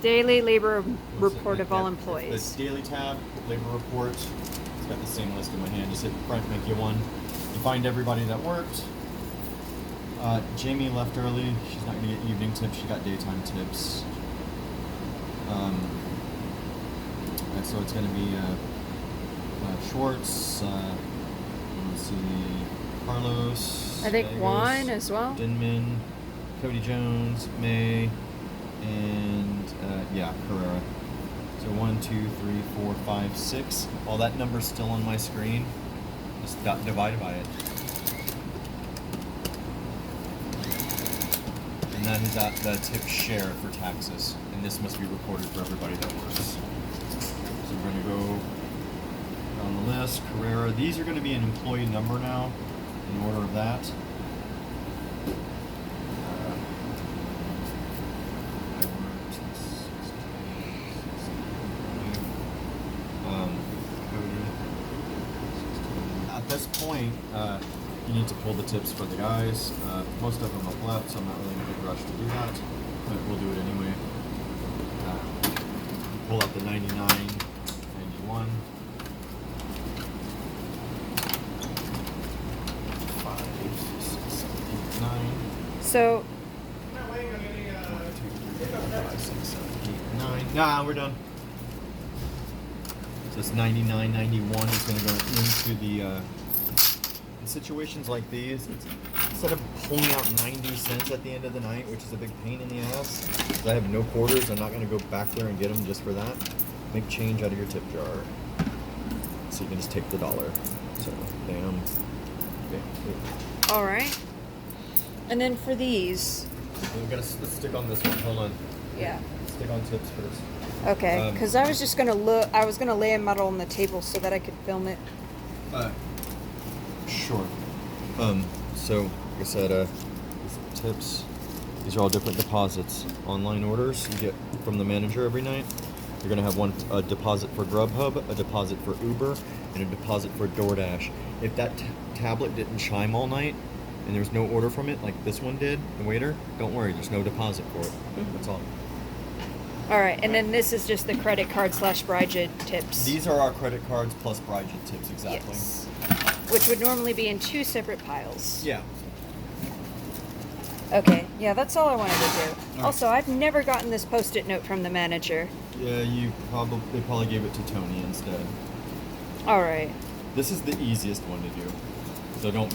Daily labor What's report it? of all Yeah, employees. This daily tab, labor report. It's got the same list in my hand. Just hit print, make you one. You find everybody that worked. Jamie left early. She's not going to get evening tips. She got daytime tips. And so it's going to be Schwartz. Let's see, Carlos. I think Dagos, Juan as well. Denman, Cody Jones, May, and Carrera. So 1, 2, 3, 4, 5, 6. All that number's still on my screen. Just divided by it. And that is at the tip share for taxes. And this must be recorded for everybody that works. So we're going to go down the list. Carrera. These are going to be an employee number now, in order of that. At this point, you need to pull the tips for the guys. Most of them have left, so I'm not really in a big rush to do that, but we'll do it anyway. Pull out the 99, 91, 5, 6, 7, 8, 9. So 1, 2, 3, 4, 5, 6, 7, 8, 9. Nah, we're done. So this 99, 91 is going to go into the. In situations like these, instead of pulling out 90 cents at the end of the night, which is a big pain in the ass, because I have no quarters, I'm not going to go back there and get them just for that. Make change out of your tip jar. So you can just take the dollar. So, bam. all right. And then for these, Let's stick on this one. Hold on. yeah. Stick on tips first. Okay, because I was just gonna I was gonna lay them out on the table so that I could film it. Sure. So, like I said, these tips, these are all different deposits. Online orders you get from the manager every night. You're going to have a deposit for Grubhub, a deposit for Uber, and a deposit for DoorDash. If that tablet didn't chime all night and there's no order from it, like this one did, the waiter, don't worry, there's no deposit for it. That's all. All right, and then this is just the credit card / Brigid tips. These are our credit cards plus Brigid tips, exactly. Yes. Which would normally be in 2 separate piles. Yeah. Okay, yeah, that's all I wanted to do. All Also, I've never gotten this post-it note from the manager. Yeah, they probably gave it to Tony instead. All right. This is the easiest one to do, so don't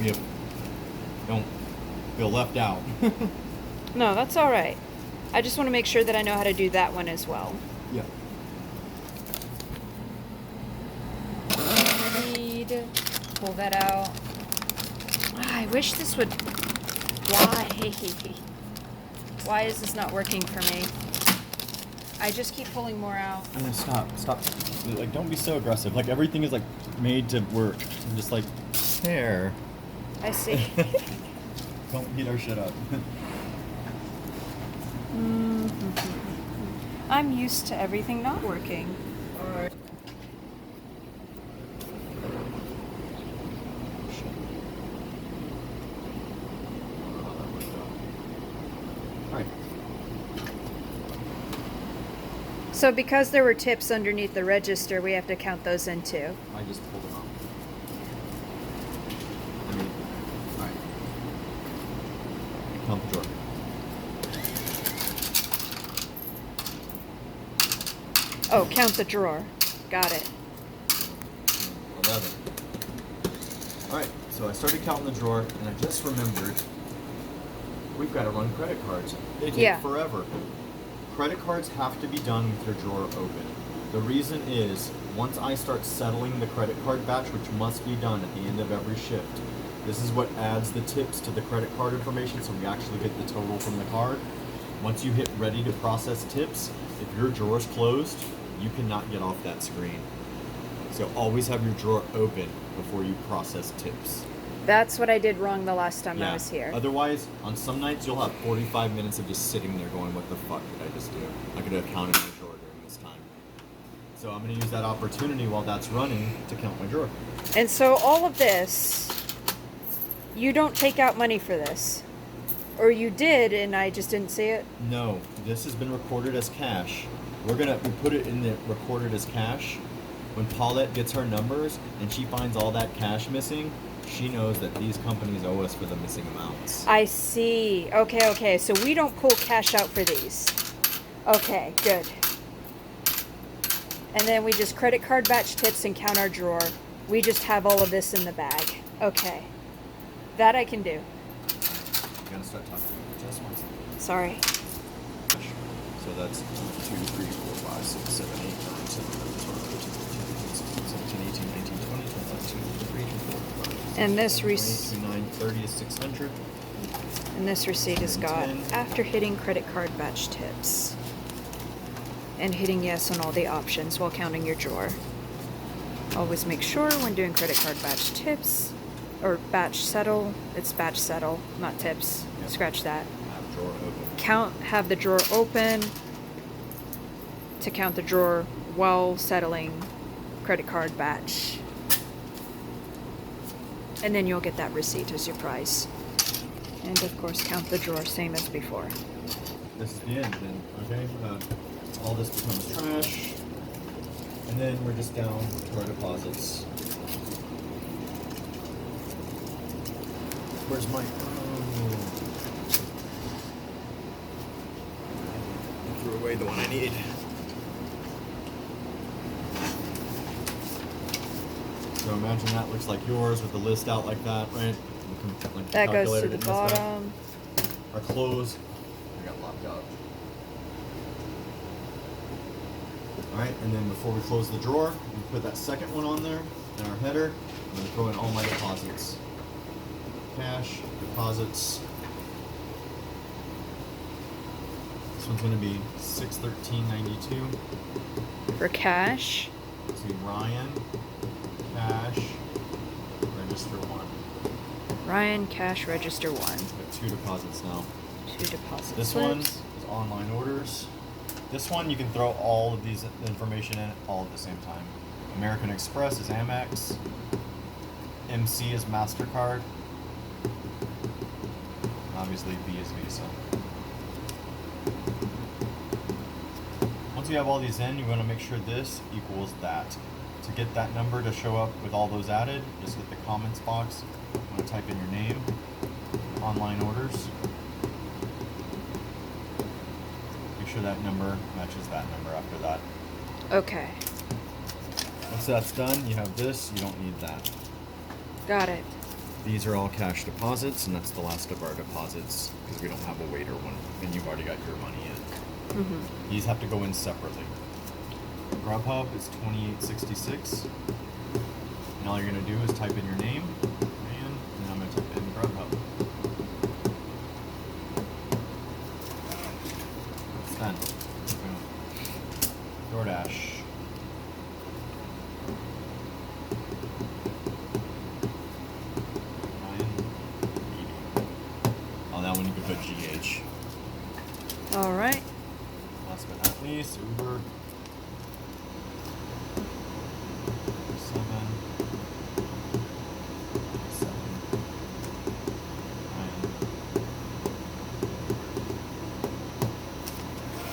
feel left out. No, that's all right. I just want to make sure that I know how to do that one as well. Yeah. Pull that out. I wish this would. Why is this not working for me? I just keep pulling more out. Stop. Like, don't be so aggressive. Like, everything is like made to work. I'm just like, there. I see. Don't beat our shit up. I'm used to everything not working. All right. So because there were tips underneath the register, we have to count those in too. I just pulled them out. Alright. Count the drawer. Oh, count the drawer. Got it. 11. Alright, so I started counting the drawer, and I just remembered we've got to run credit cards. They take forever. Credit cards have to be done with your drawer open. The reason is, once I start settling the credit card batch, which must be done at the end of every shift, this is what adds the tips to the credit card information, so we actually get the total from the card. Once you hit ready to process tips, if your drawer's closed, you cannot get off that screen. So always have your drawer open before you process tips. That's what I did wrong the last time I was here. Otherwise, on some nights, you'll have 45 minutes of just sitting there going, what the fuck did I just do? I could have counted my drawer during this time. So I'm going to use that opportunity while that's running to count my drawer. And so all of this, you don't take out money for this. Or you did, and I just didn't see it? No, this has been recorded as cash. we put it in the recorded as cash. When Paulette gets her numbers and she finds all that cash missing, she knows that these companies owe us for the missing amounts. I see. Okay. So we don't pull cash out for these. Okay, good. And then we just credit card batch tips and count our drawer. We just have all of this in the bag. Okay. That I can do. You gotta start talking. Just one second. Sorry. So that's 2, 3, 4, 5, 6, 7, 8, 9, 10, 11, 12, 13, 14, 15, 16, 17, 18, 19, 20, 21, 22, 23, 24, 25, And this 29, 30 is 600. And this receipt is got 10. after hitting credit card batch tips and hitting yes on all the options while counting your drawer. Always make sure when doing credit card batch tips or batch settle, it's batch settle, not tips. Yep. Scratch that. Have drawer open. Have the drawer open to count the drawer while settling credit card batch. And then you'll get that receipt as your prize. And of course, count the drawer, same as before. This is the end then, okay? All this becomes trash. And then we're just down to our deposits. Where's my... I threw away the one I need. So imagine that looks like yours with the list out like that, right? Like That goes to calculated the in this way. bottom. Our clothes, I got locked out. Alright, and then before we close the drawer, we put that second one on there in our header. I'm going to throw in all my deposits. Cash, deposits. This one's going to be $613.92. For cash. See Ryan, cash, register 1. Ryan, cash, register 1. Got 2 deposits now. 2 deposit This slips. one is online orders. This one you can throw all of these information in all at the same time. American Express is Amex. MC is MasterCard. Obviously B is Visa. Once you have all these in, you want to make sure this equals that. To get that number to show up with all those added, just hit the comments box. You want to type in your name, online orders. Make sure that number matches that number after that. Okay. Once that's done, you have this, you don't need that. Got it. These are all cash deposits, and that's the last of our deposits because we don't have a waiter one, and you've already got your money in. Mm-hmm. These have to go in separately. Grubhub is $28.66. And all you're going to do is type in your name, and then I'm going to type in Grubhub. It's done. Boom. DoorDash. On that one you can put GH. All right. Last but not least, Uber. 7.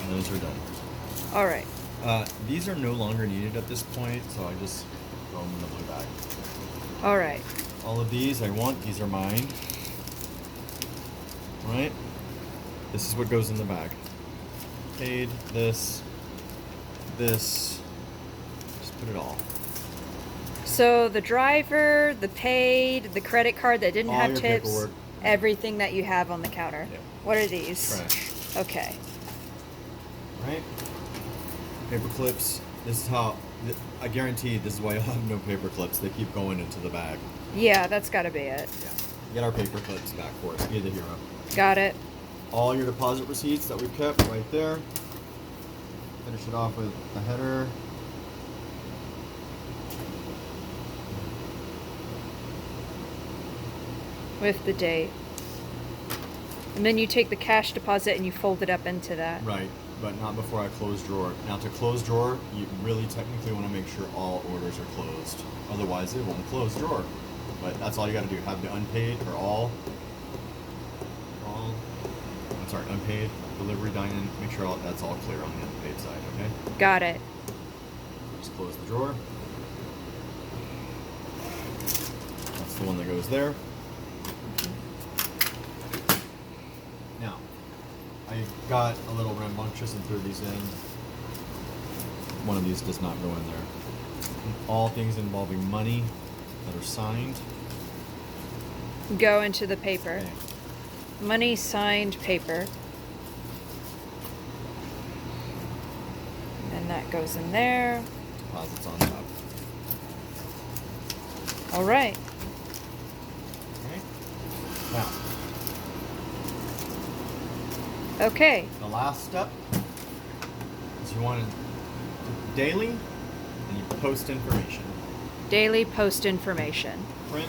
And those are done. All right. These are no longer needed at this point, so I just throw them in the blue bag. All right. All of these I want, these are mine. Right? This is what goes in the bag. Paid, this, just put it all. So the driver, the paid, the credit card that didn't All have your tips, paperwork. everything that you have on the counter. Yep. What are these? Trash. Okay. Right? Paper clips. This is how, I guarantee this is why you'll have no paper clips. They keep going into the bag. Yeah, that's got to be it. Yeah. Get our paper clips back for us. Be the hero. Got it. All your deposit receipts that we've kept right there. Finish it off with the header. With the date. And then you take the cash deposit and you fold it up into that. Right, but not before I close drawer. Now to close drawer, you really technically want to make sure all orders are closed. Otherwise it won't close drawer. But that's all you got to do. Have the unpaid or all. I'm sorry, unpaid, delivery, dine-in, make sure that's all clear on the unpaid side, okay? Got it. Just close the drawer. That's the one that goes there. Now, I got a little rambunctious and threw these in. One of these does not go in there. All things involving money that are signed. Go into the paper. Okay. Money signed paper. And that goes in there. Deposits on top. All right. Okay. Now, Okay. the last step is you want to do daily and you post information. Daily post information. Print.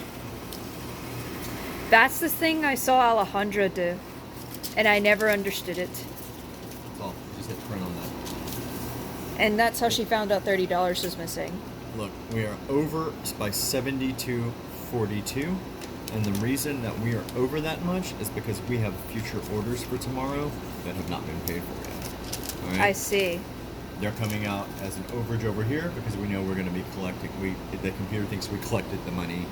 That's the thing I saw Alejandra do, and I never understood it. That's all. Just hit print on that. And that's how she found out $30 was missing. Look, we are over by 72.42, and the reason that we are over that much is because we have future orders for tomorrow that have not been paid for yet. All right? I see. They're coming out as an overage over here because we know we're going to be collecting. The computer thinks we collected the money.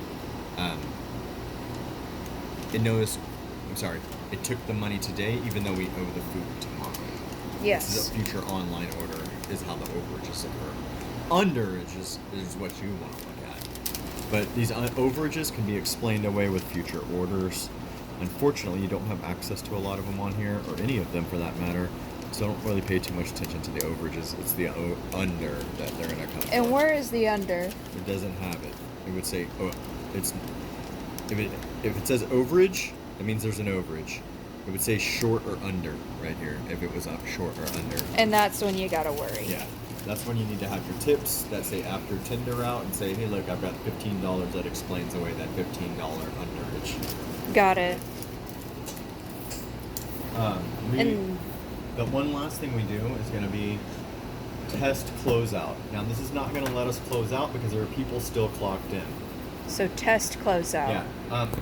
It took the money today, even though we owe the food tomorrow. Yes. This is a future online order, is how the overages occur. Underages is what you want to look at. But these overages can be explained away with future orders. Unfortunately, you don't have access to a lot of them on here, or any of them for that matter. So don't really pay too much attention to the overages. It's the under that they're going to come. And for. where is the under? It doesn't have it. It would say, if it says overage, it means there's an overage. It would say short or under right here if it was up short or under. And that's when you gotta worry. Yeah, that's when you need to have your tips that say after tender out and say, hey, look, I've got $15 that explains away that $15 underage. Got it. The one last thing we do is going to be test closeout. Now, this is not going to let us close out because there are people still clocked in. So test closeout. Yeah.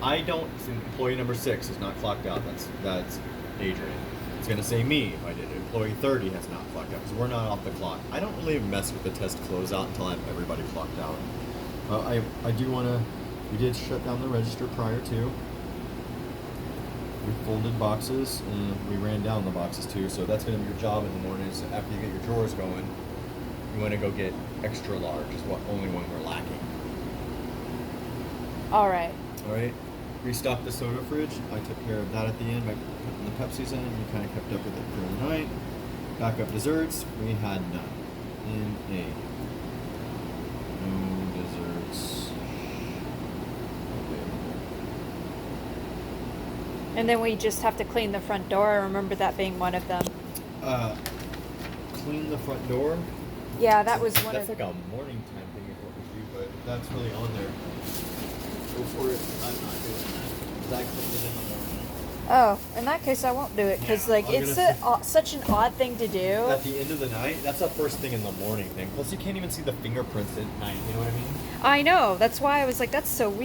I don't. Employee number 6 is not clocked out. That's Adrian. It's going to say me if I did it. Employee 30 has not clocked out because we're not off the clock. I don't really mess with the test closeout until I have everybody clocked out. I do want to. We did shut down the register prior to. We folded boxes and we ran down the boxes too. So that's going to be your job in the morning. So after you get your drawers going, you want to go get extra large. Is what only when we're lacking. All right. All right. Restock the soda fridge. I took care of that at the end by putting the Pepsis in. You kind of kept up with it through the night. Backup desserts. We had none. No desserts. And then we just have to clean the front door. I remember that being one of them. Clean the front door. Yeah, that was one That's of. like a morning time thing is what we do, but that's really on there. Go for it. I'm not doing that. 'Cause I cleaned it in the morning. Oh, in that case, I won't do it because Yeah, like I'm it's gonna such an odd thing to do. At the end of the night, that's the first thing in the morning thing. Plus, you can't even see the fingerprints at night. You know what I mean? I know. That's why I was like, that's so weird.